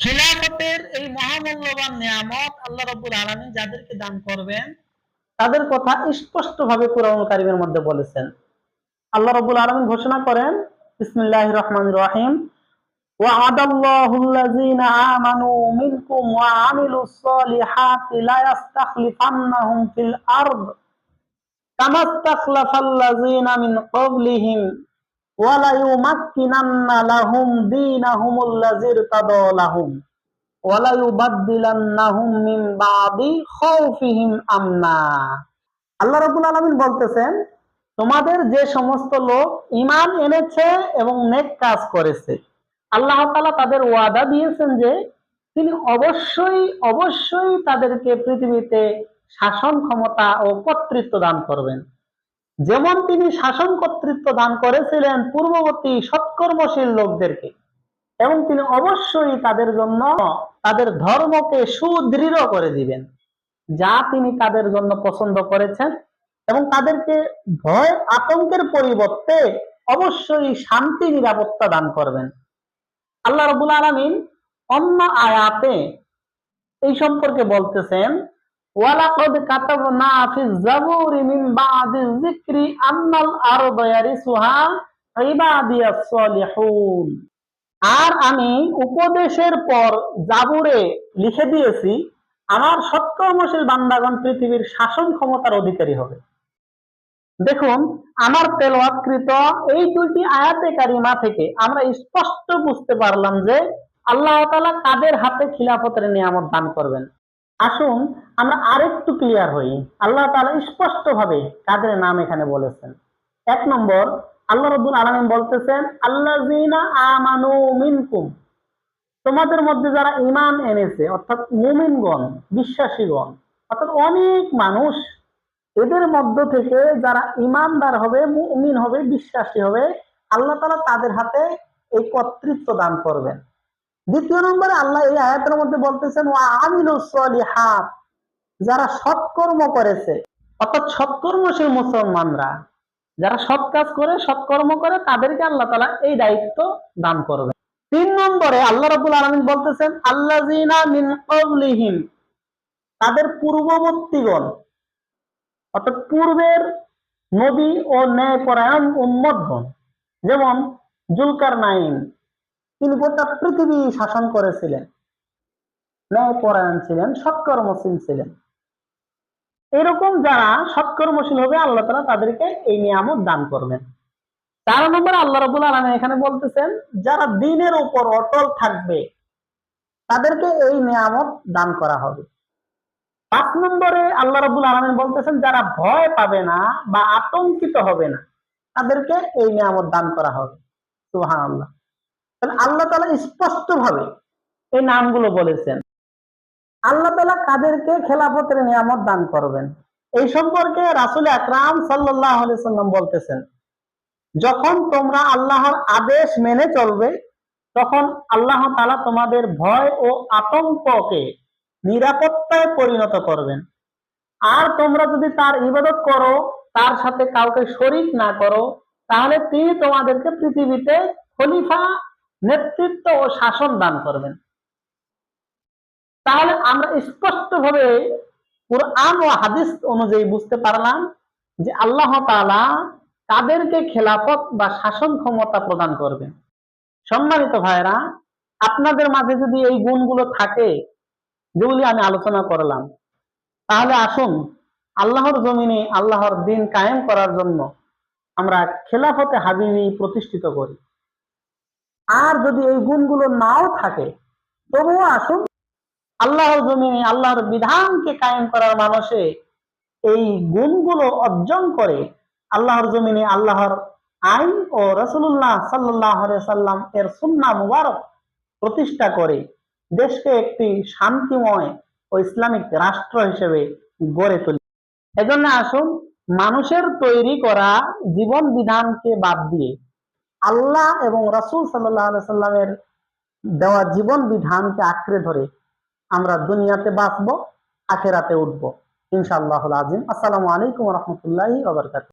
খিলাফতের এই মহামূল্যবান নিয়ামত আল্লাহ রাব্বুল আলামিন যাদেরকে দান করবেন তাদের কথা স্পষ্টভাবে কুরআনুল কারীমের মধ্যে বলেছেন। আল্লাহ রাব্বুল আলামিন ঘোষণা করেন, বিসমিল্লাহির রহমানির রহিম, ওয়া'আদাল্লাহুল্লাযীনা আমানু মিনকুম ওয়া আমিলুস সলিহাতি লা ইস্তাখলিফান্নাহুম ফিল আরদ কামা ইস্তাখলাফাল্লাযীনা মিন ক্বাবলিহিম ওয়া লা ইউমাক্কিনান্না লাহুম দীনাহুমুল্লাযী ইরতাদা লাহুম ওয়া লা ইউবাদদিলান্নাহুম মিন বাদি খাউফিহিম আমনা। আল্লাহ রাব্বুল আলামিন বলতেছেন, তোমাদের যে সমস্ত লোক ঈমান এনেছে এবং নেক কাজ করেছে, আল্লাহ তাআলা তাদের ওয়াদা দিয়েছেন যে তিনি অবশ্যই তাদেরকে পৃথিবীতে শাসন ক্ষমতা ও কর্তৃত্ব দান করবেন। যেমন তিনি শাসন কর্তৃত্ব দান করেছিলেন পূর্ববর্তী সৎকর্মশীল লোকদেরকে, এবং তিনি অবশ্যই তাদের জন্য তাদের ধর্মকে সুদৃঢ় করে দিবেন, যা তিনি তাদের জন্য পছন্দ করেছেন, এবং তাদেরকে ভয় আতঙ্কের পরিবর্তে অবশ্যই শান্তি নিরাপত্তা দান করবেন। আল্লাহ রাব্বুল আলামিন অন্য আয়াতে এই সম্পর্কে বলতেছেন, ওয়ালাকাদ কাতাবনা ফিজ জাবুরি মিন বাদিয যিকরি আন্নাল আরদা ইয়ারিসুহা ইবাদিয়াস সলিহুন। আর আমি উপদেশের পর জাবুরে লিখে দিয়েছি, আমার সৎকর্মশীল বান্দাগণ পৃথিবীর শাসন ক্ষমতার অধিকারী হবে। দেখুন, আমার তেলাওয়াতকৃত এই দুইটি আয়াতে কারিমা থেকে আমরা স্পষ্ট বুঝতে পারলাম যে আল্লাহ তাআলা কাদের হাতে খিলাফতের নিয়ামত দান করবেন। আসুন আমরা আরেকটু ক্লিয়ার হই। আল্লাহ তাআলা স্পষ্টভাবে কাদের নাম এখানে বলেছেন। এক নম্বর, আল্লাহ রাব্বুল আলামিন বলতেছেন, আল্লাযীনা আমানু মিনকুম, তোমাদের মধ্যে যারা ঈমান এনেছে, অর্থাৎ মুমিনগণ, বিশ্বাসীগণ, অর্থাৎ অনেক মানুষ, এদের মধ্য থেকে যারা ঈমানদার হবে, মুমিন হবে, বিশ্বাসী হবে, আল্লাহ তাআলা তাদের হাতে এই কর্তৃত্ব দান করবেন। দ্বিতীয় নম্বরে আল্লাহ এই আয়াতের মধ্যে বলতেছেন, ওয়া আমিলুস সলিহাত, যারা সৎকর্ম করেছে, অর্থাৎ সৎকর্মশীল মুসলমানরা যারা সৎ কাজ করে, সৎকর্ম করে, তাদেরকে আল্লাহ তাআলা এই দায়িত্ব দান করবেন। তিন নম্বরে আল্লাহ রাব্বুল আলামিন বলতেছেন, আল্লাযীনা মিন ক্বাবলিহিম, তাদের পূর্ববর্তীগণ, অর্থাৎ পূর্বের নবী ও ন্যায়পরায়ণ উম্মতগণ, যেমন যুলকারনাইন, তিনি গোটা পৃথিবী শাসন করেছিলেন, ন্যায়পরায়ণ ছিলেন, সৎকর্মশীল ছিলেন। এরকম যারা সৎকর্মশীল হবে, আল্লাহ তাআলা তাদেরকে এই নিয়ামত দান করবেন। 4 নম্বরে আল্লাহ রাব্বুল আলামিন এখানে বলতেছেন, যারা দ্বীনের উপর অটল থাকবে তাদেরকে এই নিয়ামত দান করা হবে। 5 নম্বরে আল্লাহ রাব্বুল আলামিন বলতেছেন, যারা ভয় পাবে না বা আতঙ্কিত হবে না তাদেরকে এই নিয়ামত দান করা হবে। সুবহানাল্লাহ। তাহলে আল্লাহ তাআলা স্পষ্টভাবে এই নামগুলো বলেছেন। আল্লাহ তাআলা কাদেরকে খেলাফতের নিয়ামত দান করবেন এই সম্পর্কে রাসূল আকরাম সাল্লাল্লাহু আলাইহি ওয়াসাল্লাম বলতেছেন, যখন তোমরা আল্লাহর আদেশ মেনে চলবে, তখন আল্লাহ তাআলা তোমাদের ভয় ও আতঙ্ককে নিরাপত্তায় পরিণত করবেন। আর তোমরা যদি তার ইবাদত করো, তার সাথে কাউকে শরীক না করো, তাহলে তিনি তোমাদেরকে পৃথিবীতে খলিফা, নেতৃত্ব ও শাসন দান করবেন। তাহলে আমরা স্পষ্টভাবে কুরআন ও হাদিস অনুযায়ী বুঝতে পারলাম যে আল্লাহ তাআলা তাদেরকে খেলাফত বা শাসন ক্ষমতা প্রদান করবেন। সম্মানিত ভাইরা, আপনাদের মাঝে যদি এই গুণগুলো থাকে যেগুলি আমি আলোচনা করলাম, তাহলে আসুন আল্লাহর জমিনে আল্লাহর দ্বীন কায়েম করার জন্য আমরা খেলাফতে হাবিবি প্রতিষ্ঠিত করি। আর যদি এই গুণগুলো নাও থাকে, তবুও আসুন আল্লাহর জমিনে আল্লাহর বিধানকে কায়েম করার মানুষে এই গুণগুলো অর্জন করে আল্লাহর জমিনে আল্লাহর আইন ও রাসূলুল্লাহ সাল্লাল্লাহু আলাইহি সাল্লাম এর সুন্নাহ মুবারক প্রতিষ্ঠা করে দেশকে একটি শান্তিময় ও ইসলামিক রাষ্ট্র হিসেবে গড়ে তোলে। এজন্য আসুন মানুষের তৈরি করা জীবন বিধানকে বাদ দিয়ে আল্লাহ এবং রাসূল সাল্লাল্লাহু আলাইহি সাল্লামের দেওয়া জীবন বিধানকে আঁকড়ে ধরে আমরা দুনিয়াতে বাঁচবো, আখিরাতে উঠবো ইনশাআল্লাহুল আযীম। আসসালামু আলাইকুম ওয়া রাহমাতুল্লাহি ওয়া বারাকাতুহু।